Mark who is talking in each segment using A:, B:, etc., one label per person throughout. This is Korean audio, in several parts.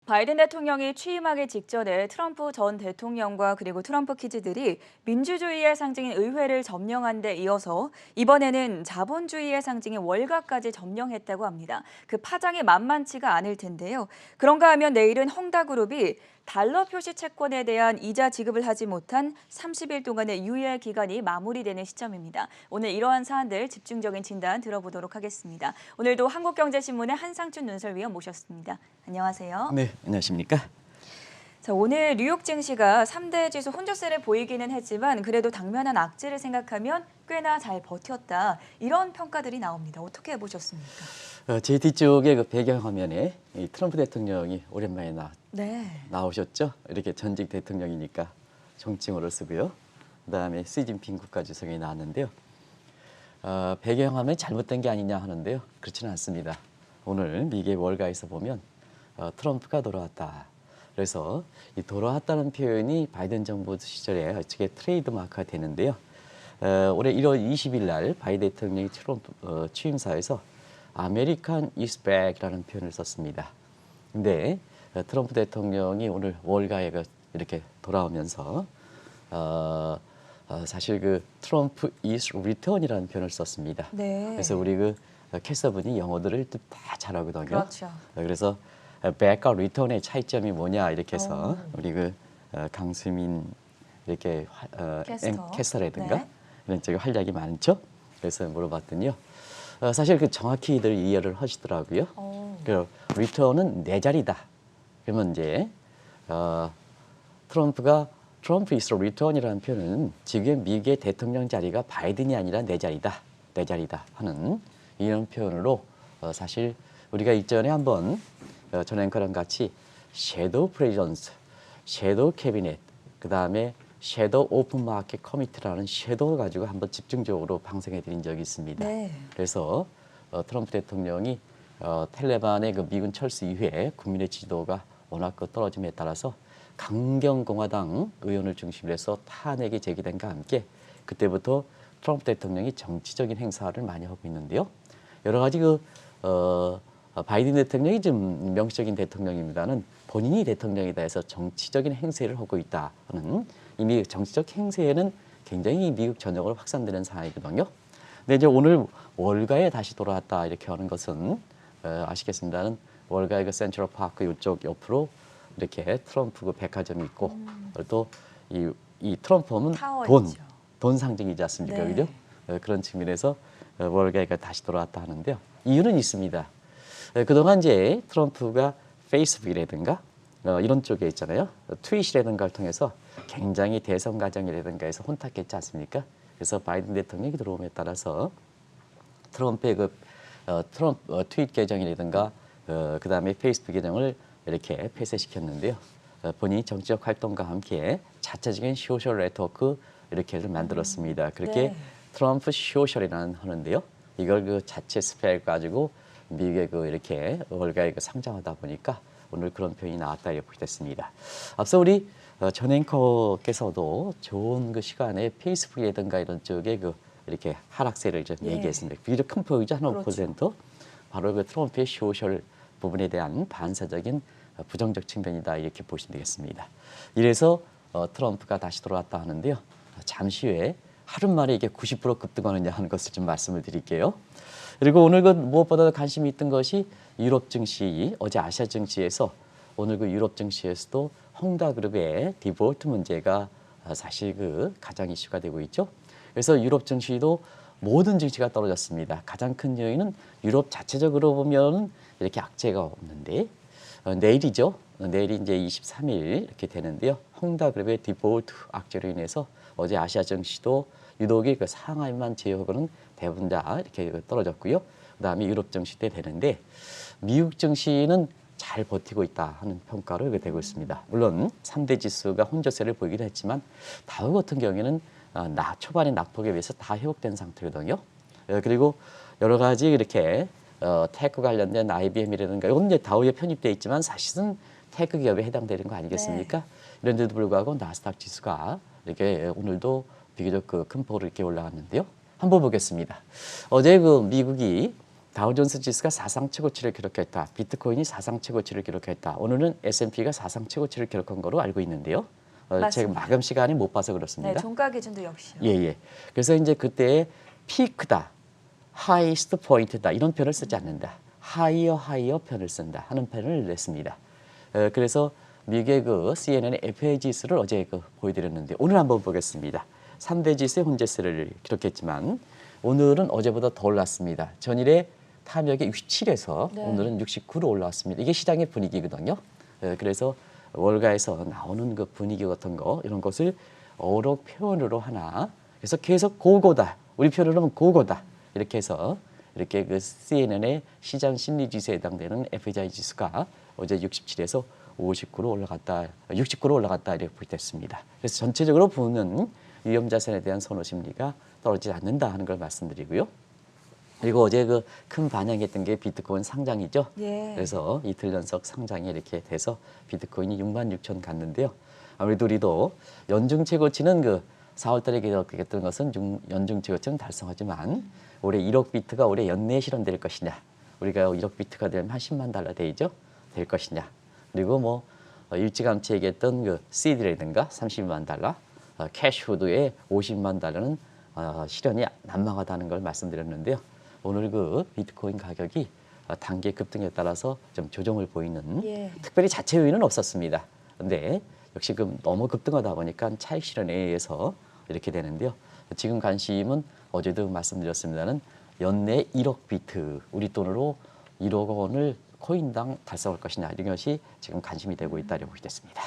A: 바이든 대통령이 취임하기 직전에 트럼프 전 대통령과 그리고 트럼프 키즈들이 민주주의의 상징인 의회를 점령한 데 이어서 이번에는 자본주의의 상징인 월가까지 점령했다고 합니다. 그 파장이 만만치가 않을 텐데요. 그런가 하면 내일은 헝다그룹이 달러 표시 채권에 대한 이자 지급을 하지 못한 30일 동안의 유예 기간이 마무리되는 시점입니다. 오늘 이러한 사안들 집중적인 진단 들어보도록 하겠습니다. 오늘도 한국경제신문의 한상춘 눈설위원 모셨습니다. 안녕하세요.
B: 네, 안녕하십니까?
A: 자, 오늘 뉴욕 증시가 3대 지수 혼조세를 보이기는 했지만 그래도 당면한 악재를 생각하면 꽤나 잘 버텼다. 이런 평가들이 나옵니다. 어떻게 보셨습니까?
B: 제 뒤쪽에 그 배경화면에 이 트럼프 대통령이 오랜만에 나오셨죠? 이렇게 전직 대통령이니까 정칭어를 쓰고요. 그다음에 시진핑 국가주석이 나왔는데요. 배경화면이 잘못된 게 아니냐 하는데요. 그렇지는 않습니다. 오늘 미국의 월가에서 보면 트럼프가 돌아왔다. 그래서 이 돌아왔다는 표현이 바이든 정부 시절에 어떻게 트레이드 마크가 되는데요. 올해 1월 20일 날 바이든 대통령이 트럼프 취임사에서 American is back이라는 표현을 썼습니다. 근데 트럼프 대통령이 오늘 월가에 이렇게 돌아오면서 사실 그 트럼프 is return이라는 표현을 썼습니다.
A: 네.
B: 그래서 우리 그 캐서분이 영어들을 다 잘하거든요.
A: 그렇죠.
B: 그래서 back과 return의 차이점이 뭐냐 이렇게 해서 우리 그 강수민 이렇게 캐스터라든가
A: 네.
B: 이런 쪽에 활약이 많죠. 그래서 물어봤더니요. 사실 그 정확히들 이해를 하시더라고요. 그 return은 내 자리다. 그러면 이제 트럼프 is return이라는 표현은 지금 미국의 대통령 자리가 바이든이 아니라 내 자리다 하는 이런 표현으로 사실 우리가 이전에 한번 전 앵커랑 같이 섀도우 프레지던스, 섀도우 캐비넷, 그다음에 섀도우 오픈 마켓 커미티라는 섀도우를 가지고 한번 집중적으로 방송해 드린 적이 있습니다.
A: 네.
B: 그래서 트럼프 대통령이 텔레반의 그 미군 철수 이후에 국민의 지지도가 워낙 떨어짐에 따라서 강경공화당 의원을 중심으로 해서 탄핵이 제기된과 함께 그때부터 트럼프 대통령이 정치적인 행사를 많이 하고 있는데요. 여러 가지 바이든 대통령이 좀 명시적인 대통령입니다는 본인이 대통령이다 해서 정치적인 행세를 하고 있다는 이미 정치적 행세에는 굉장히 미국 전역으로 확산되는 상황이거든요. 근데 이제 오늘 월가에 다시 돌아왔다 이렇게 하는 것은 아시겠습니다는 월가의 그 센트럴 파크 이쪽 옆으로 이렇게 트럼프 그 백화점이 있고 또 이 트럼프 하면 돈 상징이지 않습니까?
A: 네.
B: 그죠? 그런 측면에서 월가가 다시 돌아왔다 하는데요. 이유는 있습니다. 그동안 이제 트럼프가 페이스북이라든가 이런 쪽에 있잖아요. 트윗이라든가를 통해서 굉장히 대선 과정이라든가 해서 혼탁했지 않습니까? 그래서 바이든 대통령이 들어옴에 따라서 트럼프의 트윗 계정이라든가 그다음에 페이스북 계정을 이렇게 폐쇄시켰는데요. 본인이 정치적 활동과 함께 자체적인 소셜 네트워크 이렇게를 만들었습니다. 그렇게 트럼프 소셜이라는 하는데요. 이걸 그 자체 스펙 가지고 미국의 이렇게 월가에 상장하다 보니까 오늘 그런 표현이 나왔다 이렇게 됐습니다. 앞서 우리 전 앵커께서도 좋은 그 시간에 페이스북이라든가 이런 쪽에 이렇게 하락세를 좀 얘기했습니다. 비교적 큰 폭이죠, 한 5%. 바로 그 트럼프의 소셜 부분에 대한 반사적인 부정적 측면이다 이렇게 보시면 되겠습니다. 이래서 트럼프가 다시 돌아왔다 하는데요. 잠시 후에 하루 만에 이게 90% 급등하느냐 하는 것을 좀 말씀을 드릴게요. 그리고 오늘 무엇보다 관심이 있던 것이 유럽 증시, 어제 아시아 증시에서 오늘 유럽 증시에서도 헝다그룹의 디폴트 문제가 사실 가장 이슈가 되고 있죠. 그래서 유럽 증시도 모든 증시가 떨어졌습니다. 가장 큰 요인은 유럽 자체적으로 보면 이렇게 악재가 없는데 내일이죠. 내일이 이제 23일 이렇게 되는데요. 헝다그룹의 디폴트 악재로 인해서 어제 아시아 증시도 유독이 상하이만 제외하고는 대부분 다 이렇게 떨어졌고요. 그다음에 유럽 증시 때 되는데 미국 증시는 잘 버티고 있다 하는 평가를 되고 있습니다. 물론 3대 지수가 혼조세를 보이기도 했지만 다우 같은 경우에는 초반의 낙폭에 비해서 다 회복된 상태거든요. 그리고 여러 가지 이렇게 테크 관련된 IBM이라든가 이건 이제 다우에 편입되어 있지만 사실은 테크 기업에 해당되는 거 아니겠습니까? 이런데도 불구하고 나스닥 지수가 이렇게 오늘도 비교적 큰 폭으로 이렇게 올라갔는데요. 한번 보겠습니다. 어제 미국이 다우존스 지수가 사상 최고치를 기록했다. 비트코인이 사상 최고치를 기록했다. 오늘은 S&P가 사상 최고치를 기록한 거로 알고 있는데요. 제가
A: 맞습니다.
B: 마감 시간에 못 봐서
A: 네,
B: 그렇습니다.
A: 종가 기준도 역시요.
B: 예, 예. 그래서 이제 그때 피크다, 하이스트 포인트다 이런 표현을 쓰지 않는다. 하이어 표현을 쓴다 하는 표현을 냈습니다. 그래서 미국의 그 CNN의 FA 지수를 어제 보여드렸는데 오늘 한번 보겠습니다. 3대 지수의 혼재세를 기록했지만 오늘은 어제보다 더 올랐습니다. 전일에 탐욕이 67에서
A: 네.
B: 오늘은 69로 올라왔습니다. 이게 시장의 분위기거든요. 그래서 월가에서 나오는 그 분위기 같은 거 이런 것을 어록 표현으로 하나 그래서 계속 고고다. 우리 표현으로 하면 고고다. 이렇게 해서 이렇게 그 CNN의 시장 심리 지수에 해당되는 FJ 지수가 어제 67에서 59로 올라갔다. 69로 올라갔다 이렇게 보였습니다. 그래서 전체적으로 보는 위험 자산에 대한 선호 심리가 떨어지지 않는다 하는 걸 말씀드리고요. 그리고 어제 그 큰 반영했던 게 비트코인 상장이죠.
A: 예.
B: 그래서 이틀 연속 상장이 이렇게 돼서 비트코인이 66,000 갔는데요. 아무래도 우리도 연중 최고치는 그 4월 달에 기록했던 것은 연중 최고치는 달성하지만 올해 1억 비트가 올해 연내에 실현될 것이냐. 우리가 1억 비트가 되면 한 10만 달러 되죠. 될 것이냐. 그리고 뭐 일찌감치 얘기했던 그 CD라든가 30만 달러, 캐시후드의 50만 달러는 실현이 난망하다는 걸 말씀드렸는데요. 오늘 그 비트코인 가격이 단계 급등에 따라서 좀 조정을 보이는
A: 예.
B: 특별히 자체 요인은 없었습니다. 그런데 역시 너무 급등하다 보니까 차익 실현에 의해서 이렇게 되는데요. 지금 관심은 어제도 말씀드렸습니다는 연내 1억 비트 우리 돈으로 1억 원을 코인당 달성할 것이냐 이런 것이 지금 관심이 되고 있다고 보게 됐습니다.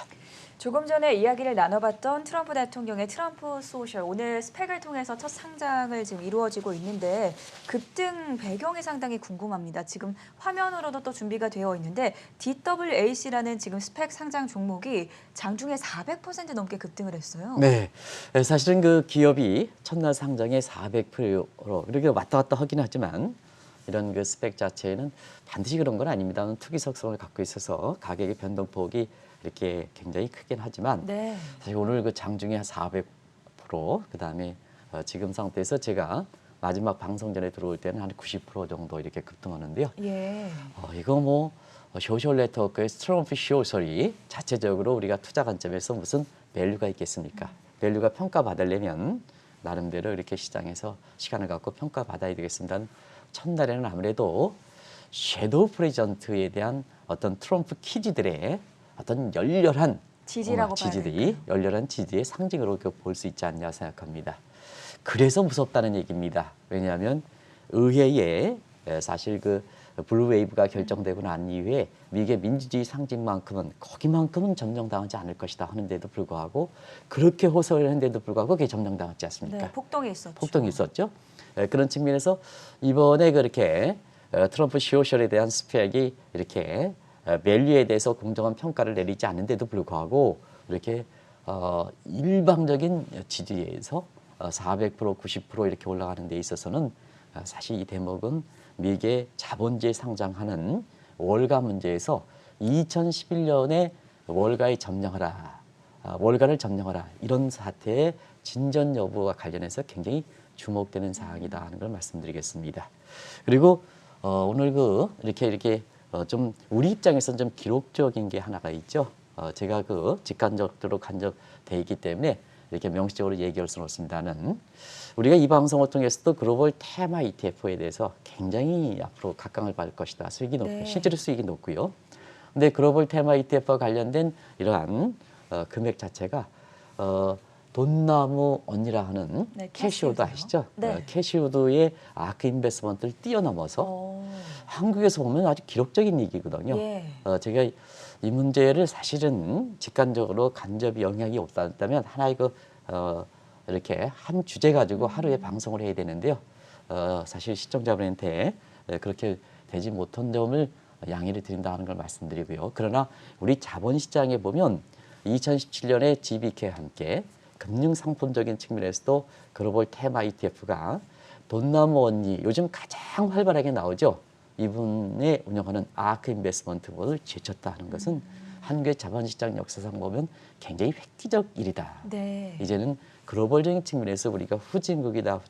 A: 조금 전에 이야기를 나눠봤던 트럼프 대통령의 트럼프 소셜 오늘 스펙을 통해서 첫 상장을 지금 이루어지고 있는데 급등 배경이 상당히 궁금합니다. 지금 화면으로도 또 준비가 되어 있는데 DWAC라는 지금 스펙 상장 종목이 장중에 400% 넘게 급등을 했어요.
B: 네, 사실은 그 기업이 첫날 상장에 400% 이렇게 왔다 갔다 하긴 하지만 이런 그 스펙 자체는 반드시 그런 건 아닙니다. 투기 속성을 갖고 있어서 가격의 변동폭이 이렇게 굉장히 크긴 하지만
A: 네.
B: 사실 오늘 그 장중에 400% 그다음에 지금 상태에서 제가 마지막 방송 전에 들어올 때는 한 90% 정도 이렇게 급등하는데요.
A: 예.
B: 이거 뭐 소셜 네트워크의 트럼프 소셜이 자체적으로 우리가 투자 관점에서 무슨 밸류가 있겠습니까? 밸류가 평가받으려면 나름대로 이렇게 시장에서 시간을 갖고 평가받아야 되겠습니다. 첫날에는 아무래도 섀도우 프레젠트에 대한 어떤 트럼프 키즈들의 어떤 열렬한
A: 지지라고 봐야
B: 지지들이
A: 될까요?
B: 열렬한 지지의 상징으로 볼 수 있지 않냐 생각합니다. 그래서 무섭다는 얘기입니다. 왜냐하면 의회에 사실 그 블루웨이브가 결정되고 난 이후에 미국의 민주주의 상징만큼은 거기만큼은 점령당하지 않을 것이다 하는데도 불구하고 그렇게 호소를 했는데도 불구하고 그게 점령당하지 않습니까?
A: 네, 폭동이 있었죠.
B: 폭동이 있었죠. 그런 측면에서 이번에 그렇게 트럼프 소셜에 대한 스펙이 이렇게 밸류에 대해서 공정한 평가를 내리지 않는데도 불구하고 이렇게 일방적인 지지에서 400%, 90% 이렇게 올라가는 데 있어서는 사실 이 대목은 미국의 자본주의 상장하는 월가 문제에서 2011년에 월가의 점령하라, 월가를 점령하라 이런 사태의 진전 여부와 관련해서 굉장히 주목되는 사항이다 하는 걸 말씀드리겠습니다. 그리고 오늘 이렇게 좀 우리 입장에서는 좀 기록적인 게 하나가 있죠. 제가 직간접적으로 간접돼 있기 때문에 이렇게 명시적으로 얘기할 수는 없습니다는 우리가 이 방송을 통해서도 글로벌 테마 ETF에 대해서 굉장히 앞으로 각광을 받을 것이다. 수익이 높고
A: 네.
B: 실제로 수익이 높고요. 근데 글로벌 테마 ETF와 관련된 이러한 금액 자체가 돈나무 언니라 하는
A: 네,
B: 캐시우드
A: 캐시우드요.
B: 아시죠?
A: 네.
B: 캐시우드의 아크 인베스트먼트를 뛰어넘어서 한국에서 보면 아주 기록적인 얘기거든요.
A: 예.
B: 제가 이 문제를 사실은 직간접으로 간접이 영향이 없다면 하나의 이렇게 한 주제 가지고 하루에 방송을 해야 되는데요. 사실 시청자분한테 그렇게 되지 못한 점을 양해를 드린다 하는 걸 말씀드리고요. 그러나 우리 자본시장에 보면 2017년에 GBK와 함께 금융상품적인 측면에서도 글로벌 테마 ETF가 돈나무 언니 요즘 가장 활발하게 나오죠. 이분의 운영하는 아크 인베스트먼트를 제쳤다 하는 것은 한국의 자본시장 역사상 보면 굉장히 획기적 일이다.
A: 네.
B: 이제는 글로벌적인 측면에서 우리가 후진국이다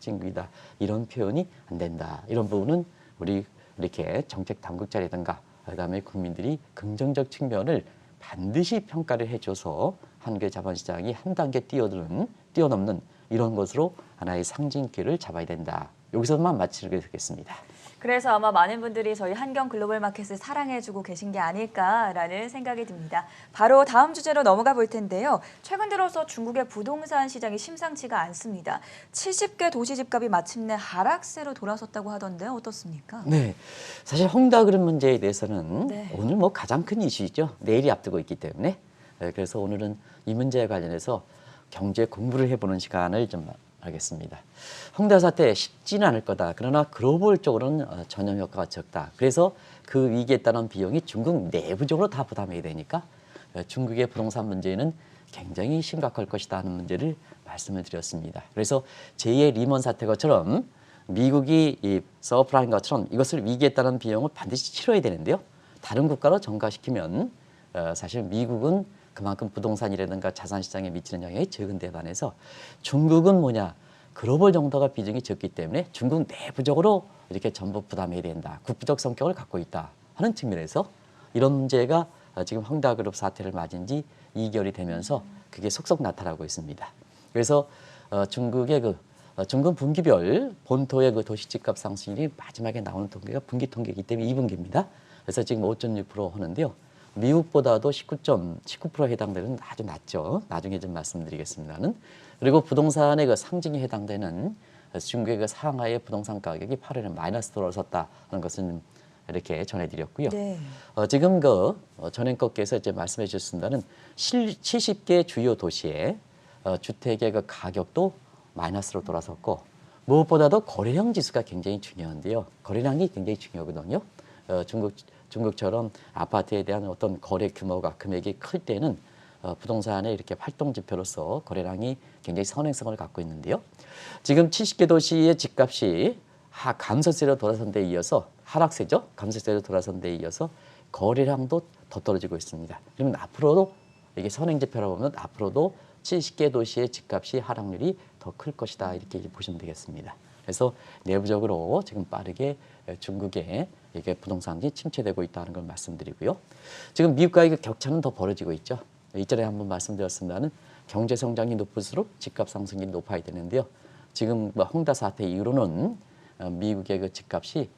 B: 이런 표현이 안 된다. 이런 부분은 우리 이렇게 정책 당국자라든가 그다음에 국민들이 긍정적 측면을 반드시 평가를 해줘서 한국의 자본시장이 한 단계 뛰어넘는 이런 것으로 하나의 상징기를 잡아야 된다. 여기서만 마치게 되겠습니다.
A: 그래서 아마 많은 분들이 저희 한경 글로벌 마켓을 사랑해주고 계신 게 아닐까라는 생각이 듭니다. 바로 다음 주제로 넘어가 볼 텐데요. 최근 들어서 중국의 부동산 시장이 심상치가 않습니다. 70개 도시 집값이 마침내 하락세로 돌아섰다고 하던데 어떻습니까?
B: 네, 사실 헝다그룹 문제에 대해서는
A: 네.
B: 오늘 뭐 가장 큰 이슈이죠. 내일이 앞두고 있기 때문에. 그래서 오늘은 이 문제에 관련해서 경제 공부를 해보는 시간을 좀 하겠습니다. 헝다 사태 쉽지는 않을 거다. 그러나 글로벌적으로는 전염 효과가 적다. 그래서 그 위기에 따른 비용이 중국 내부적으로 다 부담해야 되니까 중국의 부동산 문제는 굉장히 심각할 것이다 하는 문제를 말씀을 드렸습니다. 그래서 제2의 리먼 사태 것처럼 미국이 이 서프라임 것처럼 이것을 위기에 따른 비용을 반드시 치러야 되는데요. 다른 국가로 전가시키면 사실 미국은 그만큼 부동산이라든가 자산시장에 미치는 영향이 적은 데 반해서 중국은 뭐냐, 글로벌 정도가 비중이 적기 때문에 중국 내부적으로 이렇게 전부 부담해야 된다. 국부적 성격을 갖고 있다 하는 측면에서 이런 문제가 지금 헝다그룹 사태를 맞은 지 2개월이 되면서 그게 속속 나타나고 있습니다. 그래서 중국의 중국 분기별 본토의 그 도시 집값 상승률이 마지막에 나오는 통계가 분기 통계이기 때문에 2분기입니다. 그래서 지금 5.6% 하는데요. 미국보다도 19% 해당되는 아주 낮죠. 나중에 좀 말씀드리겠습니다는. 그리고 부동산의 그 상징에 해당되는 중국의 그 상하이 부동산 가격이 8월에 마이너스 돌아섰다는 것은 이렇게 전해드렸고요.
A: 네.
B: 지금 전 앵커께서 이제 말씀해 주셨습니다는 70개 주요 도시의 주택의 그 가격도 마이너스로 돌아섰고 무엇보다도 거래량 지수가 굉장히 중요한데요. 거래량이 굉장히 중요하거든요. 중국처럼 아파트에 대한 어떤 거래 규모가 금액이 클 때는 부동산의 이렇게 활동 지표로서 거래량이 굉장히 선행성을 갖고 있는데요. 지금 70개 도시의 집값이 감소세로 돌아선 데 이어서 하락세죠. 감소세로 돌아선 데 이어서 거래량도 더 떨어지고 있습니다. 그러면 앞으로도 이게 선행 지표라고 보면 앞으로도 70개 도시의 집값이 하락률이 더 클 것이다 이렇게 보시면 되겠습니다. 그래서 내부적으로 지금 빠르게 중국에 이게 부동산이 침체되고 있다는 걸 말씀드리고요. 지금 미국과의 그 격차는 더 벌어지고 있죠. 이전에 한번 말씀드렸습니다는 경제 성장이 높을수록 집값 상승이 높아야 되는데요. 지금 헝다 사태 이후로는 미국의 그 집값이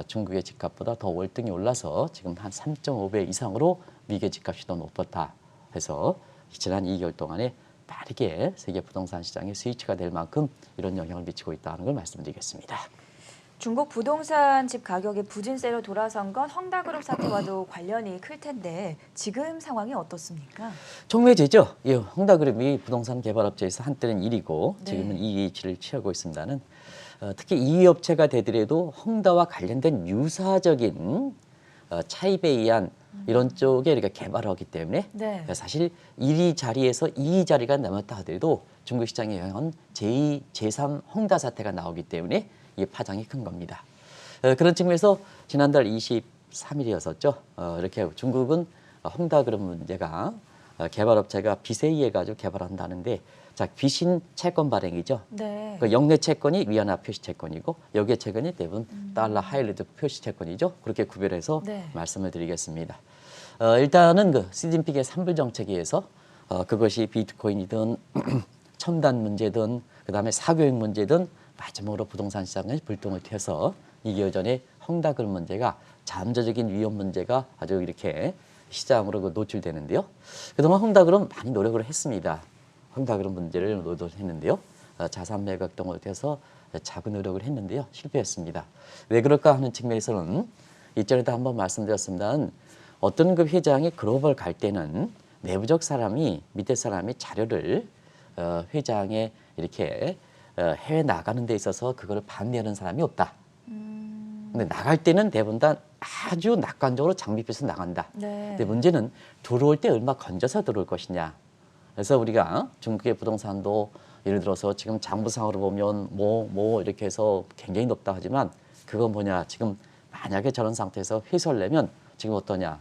B: 중국의 집값보다 더 월등히 올라서 지금 한 3.5배 이상으로 미국의 집값이 더 높았다 해서 지난 2개월 동안에 빠르게 세계 부동산 시장의 스위치가 될 만큼 이런 영향을 미치고 있다는 걸 말씀드리겠습니다.
A: 중국 부동산 집 가격이 부진세로 돌아선 건 헝다그룹 사태와도 관련이 클 텐데 지금 상황이 어떻습니까?
B: 종매제죠. 이 헝다그룹이 부동산 개발업체에서 한때는 1위고
A: 네.
B: 지금은 2위 위치를 취하고 있습니다는 특히 2위 업체가 되더라도 헝다와 관련된 유사적인 차입에 의한 이런 쪽에 우리가 개발을 하기 때문에
A: 네.
B: 사실 1위 자리에서 2위 자리가 남았다 하더라도 중국 시장에 영향은 제2, 제3 헝다 사태가 나오기 때문에 이 파장이 큰 겁니다. 그런 측면에서 지난달 23일이었었죠. 이렇게 중국은 헝다그룹 문제가 개발업체가 빚에 의해 가지고 개발한다는데 자 귀신 채권 발행이죠.
A: 네.
B: 그 영내 채권이 위안화 표시 채권이고 여기에 채권이 대부분 달러 하이리드 표시 채권이죠. 그렇게 구별해서
A: 네.
B: 말씀을 드리겠습니다. 일단은 그 시진핑의 산불 정책에 의해서 그것이 비트코인이든 첨단 문제든 그다음에 사교육 문제든 마지막으로 부동산 시장의 불똥을 튀어서 2개월 전에 헝다그룹 문제가 잠재적인 위험 문제가 아주 이렇게 시장으로 노출되는데요. 그동안 헝다그룹 많이 노력을 했습니다. 헝다그룹 문제를 노출했는데요. 자산 매각 등을 통해서 작은 노력을 했는데요. 실패했습니다. 왜 그럴까 하는 측면에서는 이전에도 한번 말씀드렸습니다는 어떤 그 회장이 글로벌 갈 때는 내부적 사람이 밑에 사람이 자료를 회장에 이렇게 해외 나가는 데 있어서 그걸 반대하는 사람이 없다. 근데 나갈 때는 대부분 다 아주 낙관적으로 장비표에서 나간다.
A: 네.
B: 근데 문제는 들어올 때 얼마 건져서 들어올 것이냐. 그래서 우리가 중국의 부동산도 예를 들어서 지금 장부상으로 보면 뭐 이렇게 해서 굉장히 높다 하지만 그건 뭐냐. 지금 만약에 저런 상태에서 회수를 내면 지금 어떠냐.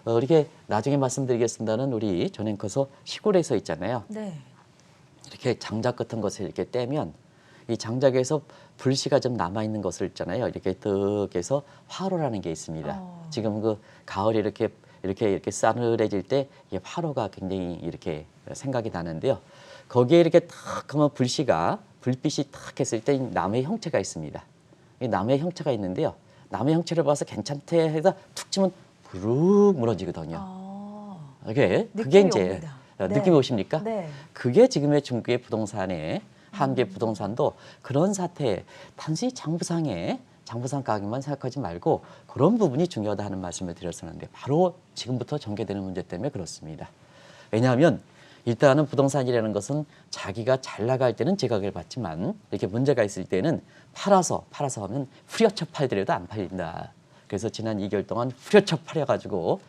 B: 이렇게 나중에 말씀드리겠습니다는 우리 전앵커서 시골에서 있잖아요.
A: 네.
B: 이렇게 장작 같은 것을 이렇게 떼면 이 장작에서 불씨가 좀 남아 있는 것을 있잖아요. 이렇게 득해서 화로라는 게 있습니다. 지금 그 가을에 이렇게 싸늘해질 때 이게 화로가 굉장히 이렇게 생각이 나는데요. 거기에 이렇게 탁 하면 불빛이 탁 했을 때 나무의 형체가 있습니다. 이 나무의 형체가 있는데요. 나무의 형체를 봐서 괜찮대 해서 툭 치면 부르륵 무너지거든요. 그게
A: 느낌이
B: 이제
A: 옵니다.
B: 느낌이 오십니까?
A: 네.
B: 그게 지금의 중국의 부동산의 한국의 부동산도 그런 사태에 단순히 장부상 가격만 생각하지 말고 그런 부분이 중요하다 하는 말씀을 드렸었는데 바로 지금부터 전개되는 문제 때문에 그렇습니다. 왜냐하면 일단은 부동산이라는 것은 자기가 잘 나갈 때는 제각을 받지만 이렇게 문제가 있을 때는 팔아서 하면 후려쳐 팔더라도 안 팔린다. 그래서 지난 2개월 동안 후려쳐 팔아가지고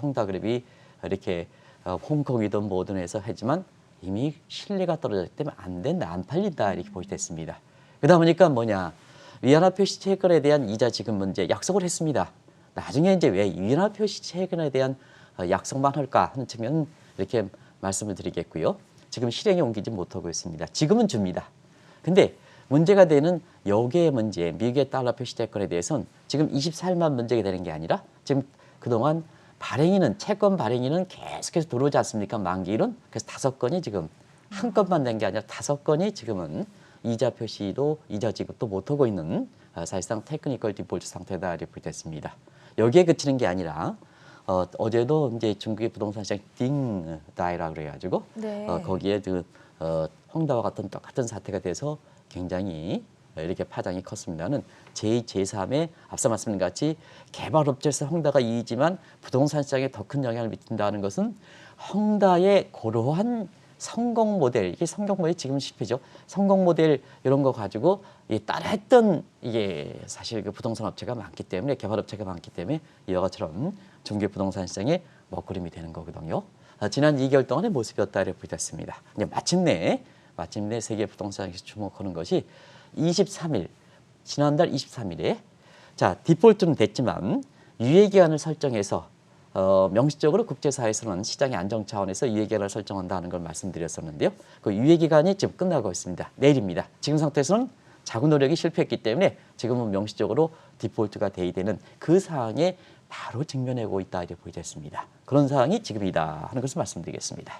B: 홍다그룹이 이렇게 홍콩이든 뭐든 해서 했지만 이미 신뢰가 떨어졌기 때문에 안 된다, 안 팔린다 이렇게 보시됐습니다. 그러다 보니까 뭐냐 위안화 표시 채권에 대한 이자 지급 문제 약속을 했습니다. 나중에 이제 왜 위안화 표시 채권에 대한 약속만 할까 하는 측면은 이렇게 말씀을 드리겠고요. 지금 실행에 옮기지 못하고 있습니다. 지금은 줍니다. 근데 문제가 되는 여기의 문제, 미국의 달러 표시 채권에 대해서는 지금 24일만 문제가 되는 게 아니라 지금 그동안 채권 발행인은 계속해서 들어오지 않습니까? 만기일은. 그래서 5건이 지금 한 건만 된 게 아니라 5건이 지금은 이자 지급도 못하고 있는 사실상 테크니컬 디폴트 상태다 이렇게 됐습니다. 여기에 그치는 게 아니라 어제도 이제 중국의 부동산 시장 딩다이라 그래가지고
A: 네.
B: 거기에 홍다와 같은 똑같은 사태가 돼서 굉장히 이렇게 파장이 컸습니다는 제2, 제3의 앞서 말씀드린 같이 개발업체에서 홍다가 이익이지만 부동산 시장에 더 큰 영향을 미친다는 것은 홍다의 그러한 성공 모델, 이게 성공 모델 지금 실패죠. 성공 모델 이런 거 가지고 따라했던 이게 사실 그 부동산 업체가 많기 때문에 개발업체가 많기 때문에 이와 같처럼 중개 부동산 시장의 먹구름이 되는 거거든요. 지난 2개월 동안의 모습이었다 이렇게 보였습니다. 마침내 세계 부동산에서 주목하는 것이 23일, 지난달 23일에 자 디폴트는 됐지만 유예기한을 설정해서 명시적으로 국제사회에서는 시장의 안정 차원에서 유예기간을 설정한다는 걸 말씀드렸었는데요. 그 유예기간이 지금 끝나고 있습니다. 내일입니다. 지금 상태에서는 자구 노력이 실패했기 때문에 지금은 명시적으로 디폴트가 돼야 되는 그 상황에 바로 직면하고 있다 이렇게 보여졌습니다. 그런 상황이 지금이다 하는 것을 말씀드리겠습니다.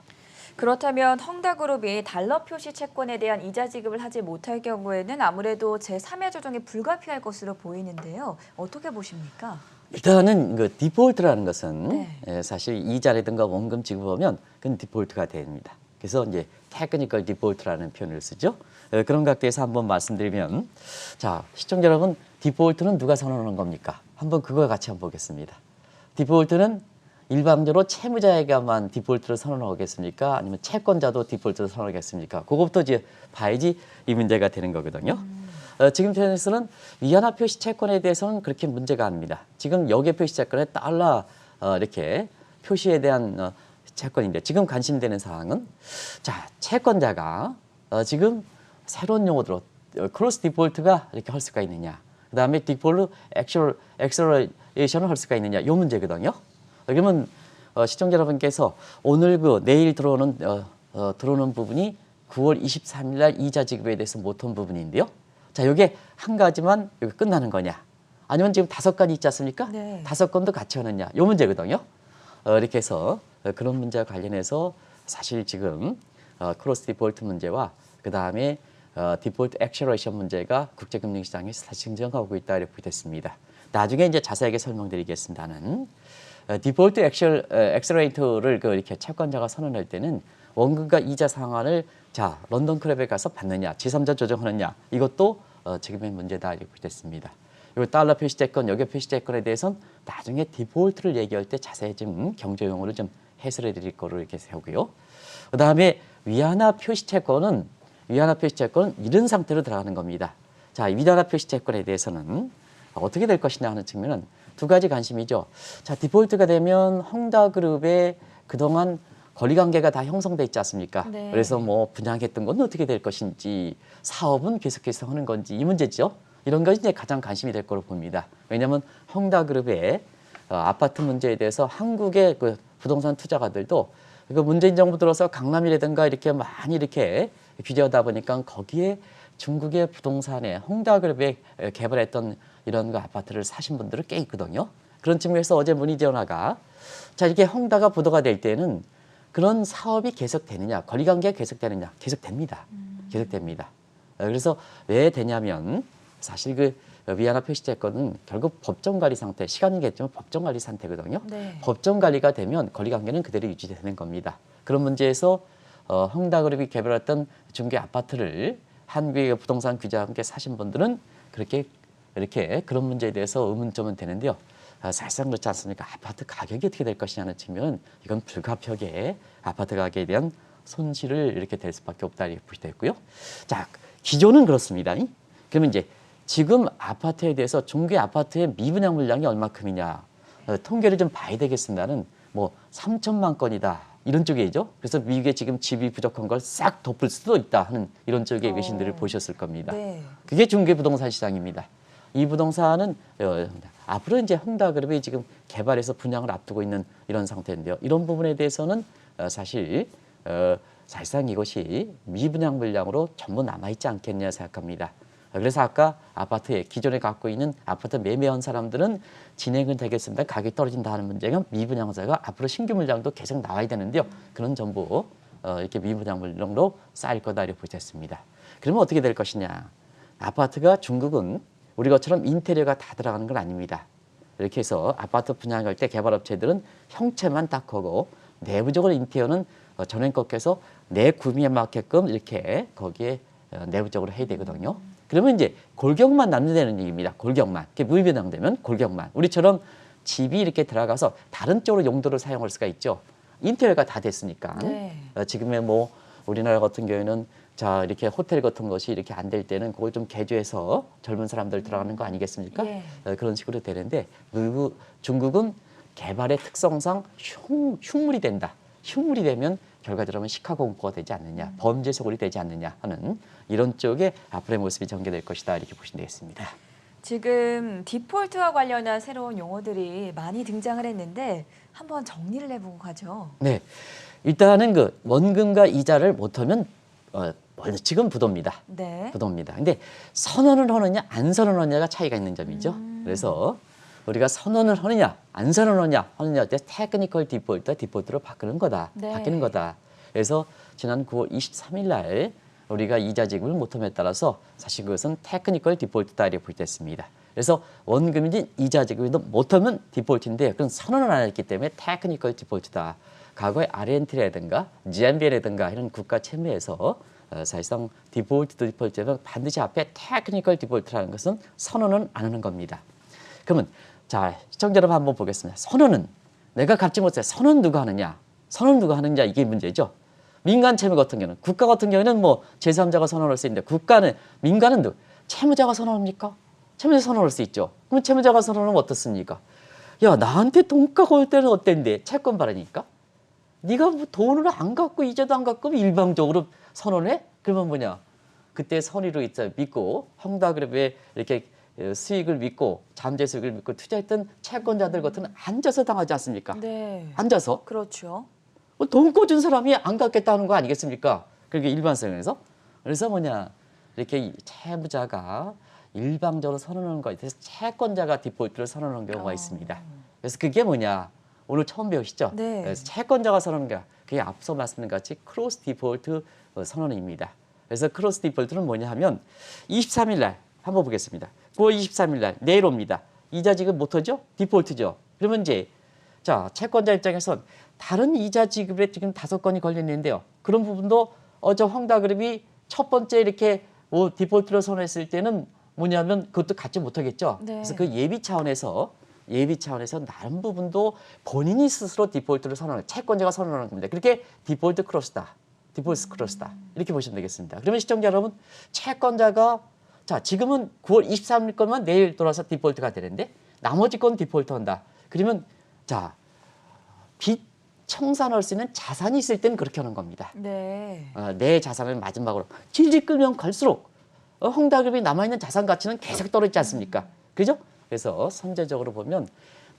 A: 그렇다면 헝다그룹이 달러 표시 채권에 대한 이자 지급을 하지 못할 경우에는 아무래도 제3의 조정이 불가피할 것으로 보이는데요. 어떻게 보십니까?
B: 일단은 그 디폴트라는 것은
A: 네.
B: 사실 이자라든가 원금 지급하면 그건 디폴트가 됩니다. 그래서 이제 테크니컬 디폴트라는 표현을 쓰죠. 그런 각도에서 한번 말씀드리면 자 시청자 여러분 디폴트는 누가 선언하는 겁니까? 한번 그걸 같이 한번 보겠습니다. 디폴트는 일반적으로 채무자에게만 디폴트를 선언하겠습니까? 아니면 채권자도 디폴트를 선언하겠습니까? 그것부터 이제 봐야지 이 문제가 되는 거거든요. 지금 현에서는 위안화 표시 채권에 대해서는 그렇게 문제가 아닙니다. 지금 여기에 표시 채권에 달러 이렇게 표시에 대한 채권인데 지금 관심되는 사항은 자 채권자가 지금 새로운 용어로 크로스 디폴트가 이렇게 할 수가 있느냐, 그 다음에 디폴트 액셀러레이션을 할 수가 있느냐, 이 문제거든요. 그러면 시청자 여러분께서 오늘 내일 들어오는 부분이 9월 23일 날 이자 지급에 대해서 못한 부분인데요. 자, 이게 한 가지만 여기 끝나는 거냐? 아니면 지금 5건이 있지 않습니까?
A: 네.
B: 5건도 같이 하느냐? 이 문제거든요. 이렇게 해서 그런 문제와 관련해서 사실 지금 크로스 디폴트 문제와 그 다음에 디폴트 액셀러레이션 문제가 국제금융시장에서 다시 증정하고 있다 이렇게 됐습니다. 나중에 이제 자세하게 설명드리겠습니다는 디폴트 액셀러레이터를 이렇게 채권자가 선언할 때는 원금과 이자 상환을 자 런던 클럽에 가서 받느냐, 제3자 조정하느냐, 이것도 지금의 문제다 이렇게 됐습니다. 이 달러 표시채권, 여기 표시채권에 대해서는 나중에 디폴트를 얘기할 때 자세히 좀 경제 용어를 좀 해설해 드릴 거로 이렇게 세우고요. 그 다음에 위안화 표시채권은 이런 상태로 들어가는 겁니다. 자, 위안화 표시채권에 대해서는 어떻게 될 것이냐 하는 측면은 두 가지 관심이죠. 자, 디폴트가 되면 헝다그룹의 그동안 권리관계가 다 형성돼 있지 않습니까?
A: 네.
B: 그래서 뭐 분양했던 건 어떻게 될 것인지, 사업은 계속해서 하는 건지, 이 문제죠. 이런 것이 이제 가장 관심이 될 거로 봅니다. 왜냐하면 헝다그룹의 아파트 문제에 대해서 한국의 그 부동산 투자가들도 그 문재인 정부 들어서 강남이라든가 이렇게 많이 이렇게 규제하다 보니까 거기에 중국의 부동산에 홍다그룹에 개발했던 이런 그 아파트를 사신 분들은 꽤 있거든요. 그런 측면에서 어제 문의 전화가 자 이게 홍다가 부도가 될 때는 그런 사업이 계속되느냐, 권리관계가 계속되느냐, 계속됩니다. 계속됩니다. 그래서 왜 되냐면 사실 그 위안화 표시채권은 결국 법정관리 상태, 시간이겠지만 법정관리 상태거든요.
A: 네.
B: 법정관리가 되면 권리관계는 그대로 유지되는 겁니다. 그런 문제에서 홍다그룹이 개발했던 중개 아파트를 한국의 부동산 규제와 함께 사신 분들은 이렇게 그런 문제에 대해서 의문점은 되는데요. 사실상 그렇지 않습니까? 아파트 가격이 어떻게 될 것이냐는 측면은 이건 불가피하게 아파트 가격에 대한 손실을 이렇게 될 수밖에 없다 이렇게 보시되어 있고요. 자, 기존은 그렇습니다. 그러면 이제 지금 아파트에 대해서 중개 아파트의 미분양 물량이 얼마큼이냐 통계를 좀 봐야 되겠습니다는 뭐 3천만 건이다 이런 쪽이죠. 그래서 미국에 지금 집이 부족한 걸 싹 덮을 수도 있다 하는 이런 쪽의 외신들을 보셨을 겁니다.
A: 네.
B: 그게 중개 부동산 시장입니다. 이 부동산은 앞으로 이제 홍다그룹이 지금 개발해서 분양을 앞두고 있는 이런 상태인데요. 이런 부분에 대해서는 사실상 이것이 미분양 물량으로 전부 남아있지 않겠냐 생각합니다. 그래서 아까 아파트에 기존에 갖고 있는 아파트 매매한 사람들은 진행은 되겠습니다. 가격이 떨어진다 하는 문제가 미분양자가 앞으로 신규 물량도 계속 나와야 되는데요. 그런 전부 이렇게 미분양 물량으로 쌓일 거다 이렇게 보셨습니다. 그러면 어떻게 될 것이냐. 아파트가 중국은 우리 것처럼 인테리어가 다 들어가는 건 아닙니다. 이렇게 해서 아파트 분양할 때 개발업체들은 형체만 딱 하고 내부적으로 인테리어는 전행껏해서 내 구매에 맞게끔 이렇게 거기에 내부적으로 해야 되거든요. 그러면 이제 골격만 남는다는 얘기입니다. 골격만. 그게 무분양되면 골격만. 우리처럼 집이 이렇게 들어가서 다른 쪽으로 용도를 사용할 수가 있죠. 인테리어가 다 됐으니까.
A: 네.
B: 지금의 뭐 우리나라 같은 경우에는 자 이렇게 호텔 같은 것이 이렇게 안 될 때는 그걸 좀 개조해서 젊은 사람들 들어가는 거 아니겠습니까?
A: 예.
B: 그런 식으로 되는데 중국은 개발의 특성상 흉물이 된다. 흉물이 되면 결과적으로 시카고 공포가 되지 않느냐, 범죄 소굴이 되지 않느냐 하는 이런 쪽에 앞으로의 모습이 전개될 것이다 이렇게 보시면 되겠습니다.
A: 지금 디폴트와 관련한 새로운 용어들이 많이 등장을 했는데 한번 정리를 해보고 가죠.
B: 네, 일단은 그 원금과 이자를 못하면 지금 부도입니다.
A: 네.
B: 부도입니다. 근데 선언을 하느냐 안 선언하느냐가 차이가 있는 점이죠. 그래서 우리가 선언을 하느냐 안 선언을 하느냐 때 테크니컬 디폴트로 바꾸는 거다.
A: 네.
B: 바뀌는 거다. 그래서 지난 9월 23일 날 우리가 이자 지급을 못함에 따라서 사실 그것은 테크니컬 디폴트다 이렇게 보겠습니다. 그래서 원금이든 이자 지급을 못하면 디폴트인데 그건 선언을 안 했기 때문에 테크니컬 디폴트다. 과거에 RNT라든가 GMB라든가 이런 국가 채무에서 사실상 디폴트는 반드시 앞에 테크니컬 디폴트라는 것은 선언은 안 하는 겁니다. 그러면 자 시청자 여러분 한번 보겠습니다. 선언은 내가 갚지 못해 선언 누가 하느냐? 선언 누가 하느냐 이게 문제죠. 민간 채무 같은 경우는 국가 같은 경우는 뭐 제3자가 선언할 수 있는데 민간은 누구? 채무자가 선언합니까? 채무자 선언할 수 있죠. 그럼 채무자가 선언하면 어떻습니까? 야 나한테 돈가가 올 때는 어땠는데 채권 받으니까? 네가 뭐 돈을 안 갖고 이자도 안 갖고 일방적으로 선언해? 그러면 뭐냐? 그때 선의로 믿고 홍다그룹에 이렇게 수익을 믿고 잠재 수익을 믿고 투자했던 채권자들 같은 앉아서 당하지 않습니까?
A: 네.
B: 앉아서
A: 그렇죠.
B: 돈 꿔준 사람이 안 갚겠다는 거 아니겠습니까? 그게 일반성에서 그래서 뭐냐 이렇게 채무자가 일방적으로 선언하는 거에 대해서 채권자가 디폴트를 선언하는 경우가 있습니다. 그래서 그게 뭐냐 오늘 처음 배우시죠?
A: 네.
B: 그래서 채권자가 선언하는 게 그게 앞서 말씀드린 같이 크로스 디폴트 선언입니다. 그래서 크로스 디폴트는 뭐냐 하면 23일 날 한번 보겠습니다. 9월 23일 날 내일 옵니다. 이자 지급 못하죠? 디폴트죠. 그러면 이제 자 채권자 입장에선 다른 이자 지급에 지금 5건이 걸려 있는데요. 그런 부분도 저 홍다그룹이 첫 번째 이렇게 뭐 디폴트를 선언했을 때는 뭐냐면 그것도 갖지 못하겠죠.
A: 네.
B: 그래서 그 예비 차원에서 다른 부분도 본인이 스스로 디폴트를 선언하는 채권자가 선언하는 겁니다. 그렇게 디폴트 크로스다. 디폴트 크로스다. 이렇게 보시면 되겠습니다. 그러면 시청자 여러분 채권자가 자 지금은 9월 23일 것만 내일 돌아서 디폴트가 되는데 나머지 건 디폴트 한다. 그러면 자 빚 청산할 수 있는 자산이 있을 때는 그렇게 하는 겁니다.
A: 네.
B: 내 자산을 마지막으로 질질 끌면 갈수록 홍다그룹이 남아있는 자산 가치는 계속 떨어지지 않습니까? 그죠? 그래서 선제적으로 보면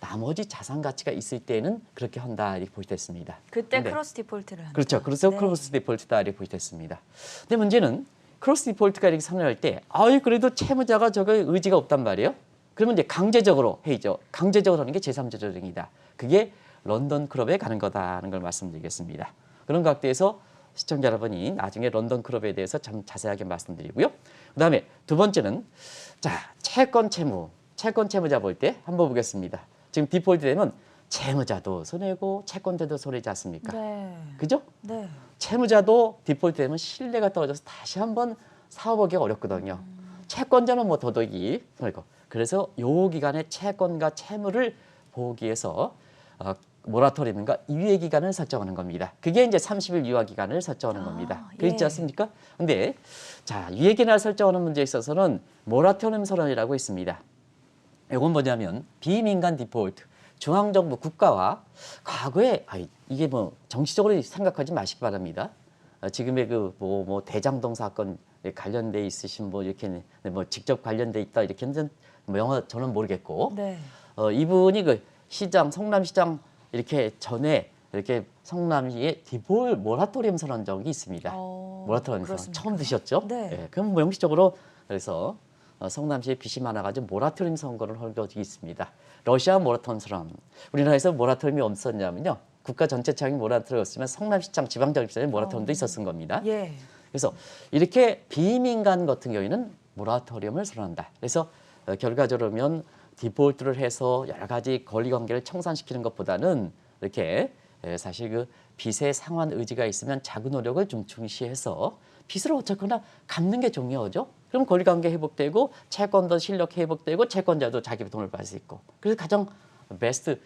B: 나머지 자산 가치가 있을 때는 그렇게 한다 이렇게 보시됐습니다.
A: 그때 크로스 디폴트를 한다.
B: 그렇죠. 그래서
A: 네.
B: 크로스 디폴트다 이렇게 보시됐습니다. 근데 문제는 크로스 디폴트가 이렇게 선언할 때, 아유 그래도 채무자가 저거 의지가 없단 말이에요. 그러면 이제 강제적으로 해야죠. 강제적으로 하는 게 제3자 조정이다. 그게 런던 클럽에 가는 거다라는 걸 말씀드리겠습니다. 그런 각도에서 시청자 여러분이 나중에 런던 클럽에 대해서 참 자세하게 말씀드리고요. 그다음에 두 번째는 자 채권 채무자 볼 때 한번 보겠습니다. 지금 디폴트 되면 채무자도 손해고 채권자도 손해지 않습니까?
A: 네.
B: 그죠?
A: 네.
B: 채무자도 디폴트 되면 신뢰가 떨어져서 다시 한번 사업하기 어렵거든요. 채권자는 뭐 더더욱이 손해고. 그래서 요 기간에 채권과 채무를 보기 위해서 모라토리엄과 유예 기간을 설정하는 겁니다. 그게 이제 30일 유예 기간을 설정하는 겁니다. 그렇지
A: 예.
B: 않습니까? 근데 자, 유예 기간을 설정하는 문제에 있어서는 모라토리엄 선언이라고 있습니다. 이건 뭐냐면 비민간 디폴트, 중앙정부 국가와 과거에 이게 뭐 정치적으로 생각하지 마시기 바랍니다. 지금의 그 뭐 대장동 사건 관련돼 있으신 뭐 이렇게 뭐 직접 관련돼 있다 이렇게는 뭐 영어 저는 모르겠고
A: 네.
B: 이분이 그 시장 성남시장 이렇게 전에 이렇게 성남시에 디폴 모라토리엄 선언한 적이 있습니다. 모라토리엄 선언
A: 그렇습니까?
B: 처음 드셨죠?
A: 네.
B: 예, 그럼 뭐 형식적으로 그래서 성남시에 빚이 많아가지고 모라토리엄 선거를 한 적이 있습니다. 러시아 모라토리엄 선언. 우리나라에서 모라토리엄이 없었냐면요. 국가 전체 차익 모라토리엄이었으면 성남시장 지방자치단체 모라토리엄도 있었은 겁니다.
A: 예.
B: 그래서 이렇게 비민간 같은 경우에는 모라토리엄을 선언한다. 그래서 결과적으로 보면 디폴트를 해서 여러 가지 권리관계를 청산시키는 것보다는 이렇게 사실 그 빚의 상환 의지가 있으면 자구 노력을 좀 중시해서 빚을 어쨌거나 갚는 게 중요하죠. 그럼 권리관계 회복되고 채권도 실력 회복되고 채권자도 자기 돈을 받을 수 있고 그래서 가장 베스트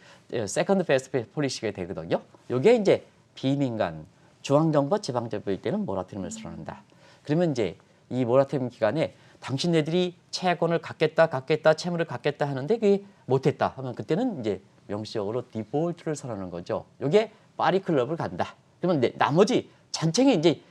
B: 세컨드 베스트 폴리시가 되거든요. 이게 이제 비민간 중앙정부 지방정부일 때는 모라토리엄을 선언한다. 그러면 이제 이 모라토리엄 기간에 당신네들이 채권을 갖겠다, 채무를 갖겠다 하는데 그게 못했다 하면 그때는 이제 명시적으로 디폴트를 선언하는 거죠. 이게 파리 클럽을 간다. 그러면 나머지 잔챙이 이제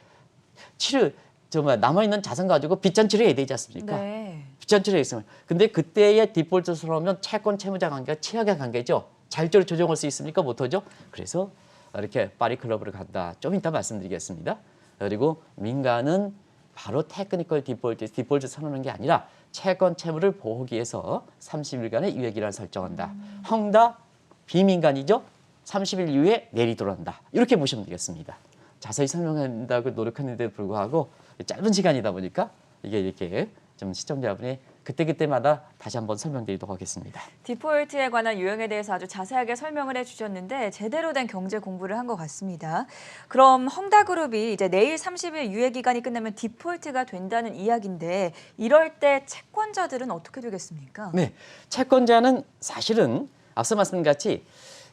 B: 남아 있는 자산 가지고 빚잔치를 해야 되지 않습니까?
A: 네.
B: 빚잔치를 했으면 근데 그때의 디폴트 선언하면 채권 채무자 관계가 최악의 관계죠. 자율적으로 조정할 수 있습니까? 못하죠. 그래서 이렇게 파리 클럽을 간다. 좀 이따 말씀드리겠습니다. 그리고 민간은 바로 테크니컬 디폴트 선언하는 게 아니라 채권 채무를 보호하기 위해서 30일간의 유예 기간을 설정한다. 헝다 비민간이죠. 30일 이후에 내리도록 한다. 이렇게 보시면 되겠습니다. 자세히 설명한다고 노력했는데도 불구하고 짧은 시간이다 보니까 이게 이렇게 좀 시청자분이 그때그때마다 다시 한번 설명드리도록 하겠습니다.
A: 디폴트에 관한 유형에 대해서 아주 자세하게 설명을 해주셨는데 제대로 된 경제 공부를 한 것 같습니다. 그럼 헝다그룹이 이제 내일 30일 유예 기간이 끝나면 디폴트가 된다는 이야기인데 이럴 때 채권자들은 어떻게 되겠습니까?
B: 네, 채권자는 사실은 앞서 말씀드린 같이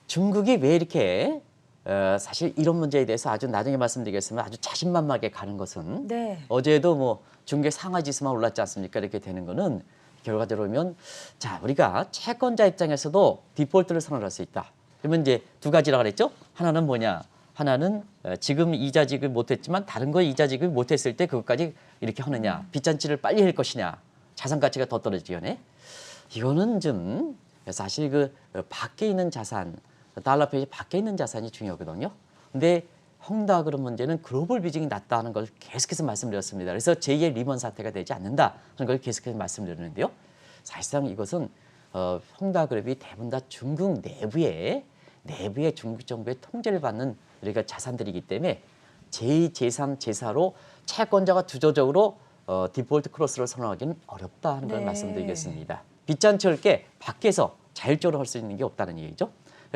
B: 중국이 왜 이렇게 사실 이런 문제에 대해서 아주 나중에 말씀드리겠지만 아주 자신만만하게 가는 것은
A: 네.
B: 어제도 뭐 중개 상하 지수만 올랐지 않습니까? 이렇게 되는 거는 결과적으로 보면 자 우리가 채권자 입장에서도 디폴트를 선언할 수 있다. 그러면 이제 두 가지라 그랬죠? 하나는 뭐냐? 하나는 지금 이자 지급 못했지만 다른 거 이자 지급 못했을 때 그것까지 이렇게 하느냐? 빚잔치를 빨리 할 것이냐? 자산 가치가 더 떨어지겠네. 이거는 좀 사실 그 밖에 있는 자산 달러 페이지 밖에 있는 자산이 중요하거든요. 근데 헝다 그런 문제는 글로벌 비중이 낮다는 걸 계속해서 말씀드렸습니다. 그래서 제2의 리먼 사태가 되지 않는다 하는 걸 계속해서 말씀드렸는데요. 사실상 이것은 헝다 그룹이 대부분 다 중국 내부의 중국 정부의 통제를 받는 우리가 자산들이기 때문에 제2, 제3, 제4로 채권자가 주도적으로 디폴트 크로스를 선언하기는 어렵다 하는 걸
A: 네.
B: 말씀드리겠습니다. 빚잔치 할 게 밖에서 자율적으로 할 수 있는 게 없다는 얘기죠.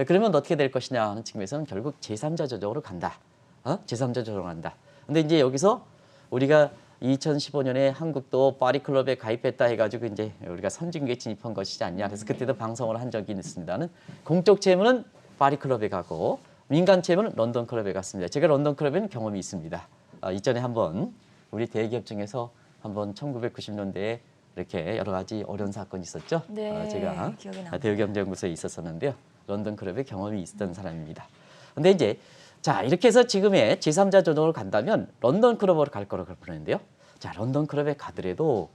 B: 그러면 어떻게 될 것이냐 하는 측면에서는 결국 제3자 조정으로 간다. 제3자 조정한다. 근데 이제 여기서 우리가 2015년에 한국도 파리 클럽에 가입했다 해가지고 이제 우리가 선진국에 진입한 것이지 않냐. 그래서 그때도 방송을 한 적이 있습니다는 공적 채무는 파리 클럽에 가고 민간 채무는 런던 클럽에 갔습니다. 제가 런던 클럽에는 경험이 있습니다. 이전에 한번 우리 대기업 중에서 한번 1990년대에 이렇게 여러 가지 어려운 사건이 있었죠.
A: 네,
B: 제가
A: 기억이 납니다.
B: 대우경제연구소에 있었었는데요. 런던 클럽에 경험이 있었던 사람입니다. 근데 이제 자 이렇게 해서 지금의 제3자 조정으로 간다면 런던 클럽으로 갈 거라고 보는데요. 자 런던 클럽에 가더라도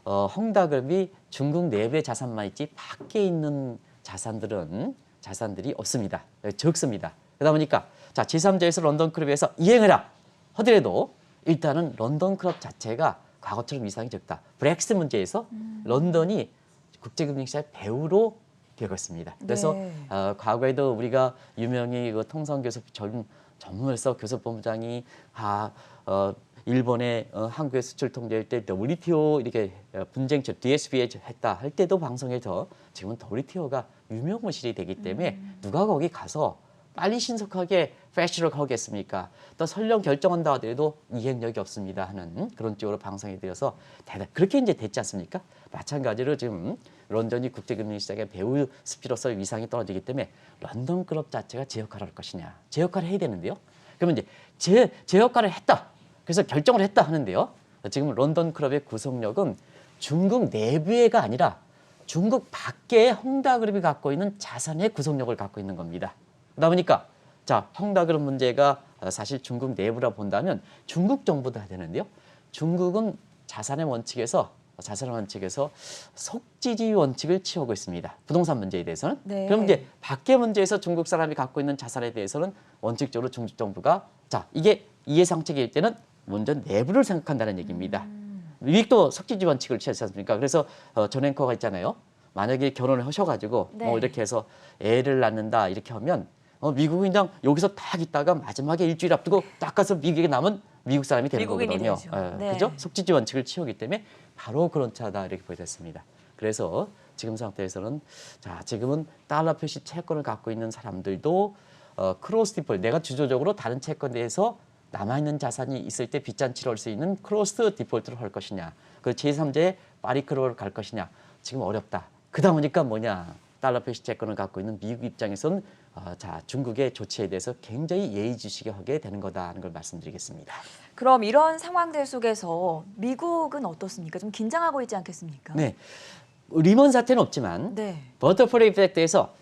B: 헝다그룹이 중국 내부의 자산만 있지 밖에 있는 자산들이 없습니다. 적습니다. 그러다 보니까 자 제3자에서 런던 클럽에서 이행해라 하더라도 일단은 런던 클럽 자체가 과거처럼 위상이 적다. 브렉시트 문제에서 런던이 국제금융시장 배후로 되고 있습니다. 그래서
A: 네.
B: 과거에도 우리가 유명히 그 통상 교섭 전문으로서 교섭본부장이 일본의 한국에 수출 통제할 때 WTO 이렇게 분쟁처 DSB에 했다 할 때도 방송에서 지금은 WTO가 유명무실이 되기 때문에 누가 거기 가서 빨리 신속하게 패시로 가겠습니까? 또 설령 결정한다 하더라도 이행력이 없습니다 하는 그런 쪽으로 방송이 되어서 그렇게 이제 됐지 않습니까? 마찬가지로 지금 런던이 국제금융시장의 배후 습지로서 위상이 떨어지기 때문에 런던 클럽 자체가 제 역할을 할 것이냐. 제 역할을 해야 되는데요. 그러면 이제 제 역할을 했다. 그래서 결정을 했다 하는데요. 지금 런던 클럽의 구성력은 중국 내부가 아니라 중국 밖에 헝다그룹이 갖고 있는 자산의 구성력을 갖고 있는 겁니다. 그러다 보니까 자, 헝다그룹 문제가 사실 중국 내부라 본다면 중국 정부도 해야 되는데요. 중국은 자산의 원칙에서 속지지 원칙을 취하고 있습니다. 부동산 문제에 대해서는.
A: 네.
B: 그럼 이제 밖의 문제에서 중국 사람이 갖고 있는 자산에 대해서는 원칙적으로 중국 정부가 자, 이게 이해상책일 때는 먼저 내부를 생각한다는 얘기입니다. 미국도 속지지 원칙을 취하지 않습니까? 그래서 전 앵커가 있잖아요. 만약에 결혼을 하셔가지고
A: 네.
B: 이렇게 해서 애를 낳는다 이렇게 하면 미국은 그냥 여기서 딱 있다가 마지막에 일주일 앞두고 딱 가서 미국에 남은 미국 사람이 되는
A: 미국인이
B: 거거든요.
A: 되죠. 네.
B: 그죠? 속지지 원칙을 취하기 때문에 바로 그런 차다 이렇게 보여졌습니다. 그래서 지금 상태에서는 자 지금은 달러 표시 채권을 갖고 있는 사람들도 크로스 디폴트 내가 주도적으로 다른 채권에 대해서 남아있는 자산이 있을 때 빚잔치를 할 수 있는 크로스 디폴트를 할 것이냐 그 제3제의 파리크로를 갈 것이냐 지금 어렵다. 그러다 보니까 뭐냐 달러 표시 채권을 갖고 있는 미국 입장에서는 자 중국의 조치에 대해서 굉장히 예의주시하게 되는 거다 하는 걸 말씀드리겠습니다.
A: 그럼 이런 상황들 속에서 미국은 어떻습니까? 좀 긴장하고 있지 않겠습니까?
B: 네, 리먼 사태는 없지만
A: 네.
B: 버터플레이 이펙트에서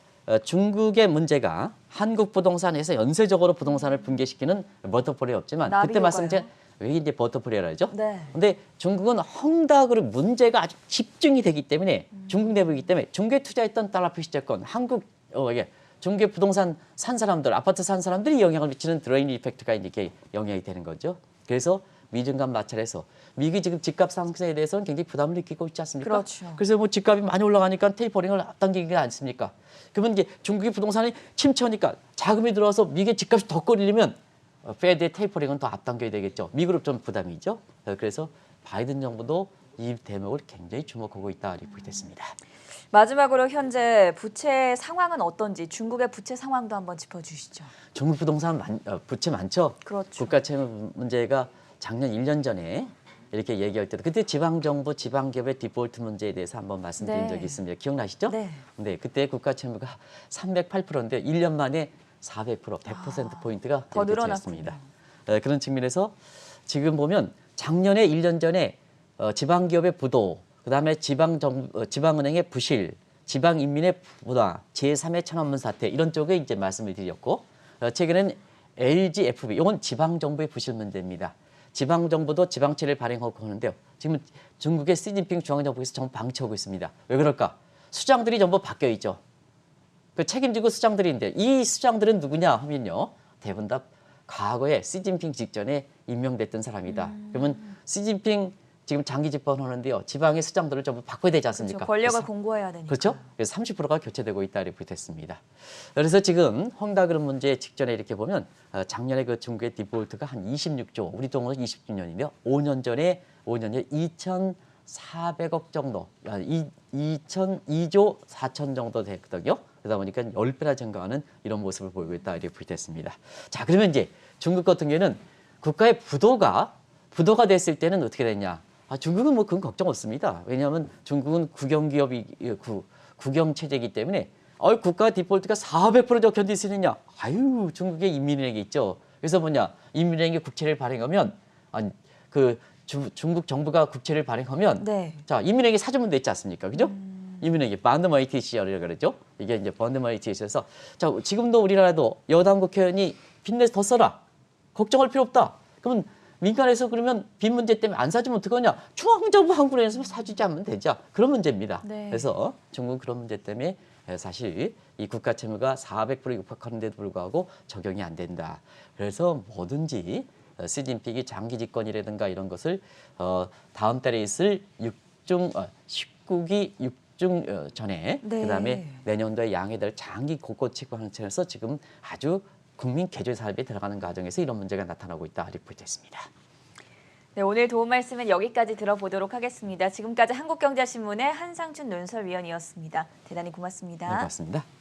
B: 중국의 문제가 한국 부동산에서 연쇄적으로 부동산을 붕괴시키는 버터플레이 없지만
A: 나비
B: 그때 말씀드린
A: 효과요?
B: 왜 이제 버터플레이라 하죠?
A: 네.
B: 근데 중국은 헝다그룹 문제가 아주 집중이 되기 때문에 중국 내부이기 때문에 중국에 투자했던 달러 표시채권 한국 이게 중국의 부동산 산 사람들 아파트 산 사람들이 영향을 미치는 드레인 이펙트가 이렇게 영향이 되는 거죠. 그래서 미중 간 마찰에서 미국이 지금 집값 상승에 대해서는 굉장히 부담을 느끼고 있지 않습니까?
A: 그렇죠.
B: 그래서 뭐 집값이 많이 올라가니까 테이퍼링을 앞당기는 게 않습니까? 그러면 이제 중국의 부동산이 침체하니까 자금이 들어와서 미국의 집값이 더 끌리려면 페드의 테이퍼링은 더 앞당겨야 되겠죠. 미국은 좀 부담이죠. 그래서 바이든 정부도 이 대목을 굉장히 주목하고 있다 리포트 됐습니다.
A: 마지막으로 현재 부채 상황은 어떤지 중국의 부채 상황도 한번 짚어주시죠.
B: 중국 부동산 부채 많죠.
A: 그렇죠.
B: 국가채무 문제가 작년 1년 전에 이렇게 얘기할 때도 그때 지방정부, 지방기업의 디폴트 문제에 대해서 한번 말씀드린
A: 네.
B: 적이 있습니다. 기억나시죠?
A: 네.
B: 네, 그때 국가채무가 308%인데 1년 만에 400%, 100%포인트가
A: 더
B: 늘어났습니다. 그런 측면에서 지금 보면 작년에 1년 전에 지방기업의 부도, 그다음에 지방은행의 부실, 지방인민의 부다, 제3의 천안문 사태 이런 쪽에 이제 말씀을 드렸고 최근에는 LGFB, 이건 지방정부의 부실 문제입니다. 지방정부도 지방채를 발행하고 하는데요. 지금 중국의 시진핑 중앙정부에서 전부 방치하고 있습니다. 왜 그럴까? 수장들이 전부 바뀌어 있죠. 그 책임지고 수장들인데 이 수장들은 누구냐 하면요. 대부분 다 과거에 시진핑 직전에 임명됐던 사람이다. 그러면 시진핑 지금 장기 집권하는데요. 지방의 수장들을 전부 바꿔야 되지 않습니까?
A: 그렇죠. 권력을
B: 그래서
A: 공고해야 되니까.
B: 그렇죠? 그래서 30%가 교체되고 있다 이렇게 됐습니다. 그래서 지금 헝다그룹 문제 직전에 이렇게 보면 작년에 그 중국의 디폴트가 한 26조, 우리 돈으로 20주년인데요. 5년 전에 2,400억 정도, 2,002조 4천 정도 됐거든요. 그러다 보니까 10배나 증가하는 이런 모습을 보이고 있다 이렇게 됐습니다. 자, 그러면 이제 중국 같은 경우에는 국가의 부도가 됐을 때는 어떻게 됐냐? 중국은 뭐 그건 걱정 없습니다. 왜냐하면 중국은 국영 체제이기 때문에 국가 디폴트가 400%도 견딜 수 있느냐? 아유, 중국의 인민은행이 있죠. 그래서 뭐냐? 인민은행이 국채를 발행하면 중국 정부가 국채를 발행하면
A: 네.
B: 자, 인민은행이 사주면 됐지 않습니까? 그죠? 인민은행이 반드마이티시라고 그러죠. 이게 이제 반드마이티시에서 자, 지금도 우리나라도 여당 국회의원이 빚내서 더 써라. 걱정할 필요 없다. 그러면 민간에서 그러면 빚 문제 때문에 안 사주면 어떡하냐? 중앙정부 한국은행에서 사주지 않으면 되죠. 그런 문제입니다.
A: 네.
B: 그래서 중국은 그런 문제 때문에 사실 이 국가 채무가 400% 육박하는데도 불구하고 적용이 안 된다. 그래서 뭐든지 시진핑이 장기 집권이라든가 이런 것을 다음 달에 있을 19기 6중 전에
A: 네.
B: 그다음에 내년도에 양해될 장기 국고 집권 차에서 지금 아주 국민 계조 사업에 들어가는 과정에서 이런 문제가 나타나고 있다 이렇게 보고 있습니다.
A: 네, 오늘 도움 말씀은 여기까지 들어보도록 하겠습니다. 지금까지 한국경제신문의 한상춘 논설위원이었습니다. 대단히 고맙습니다.
B: 네, 고맙습니다.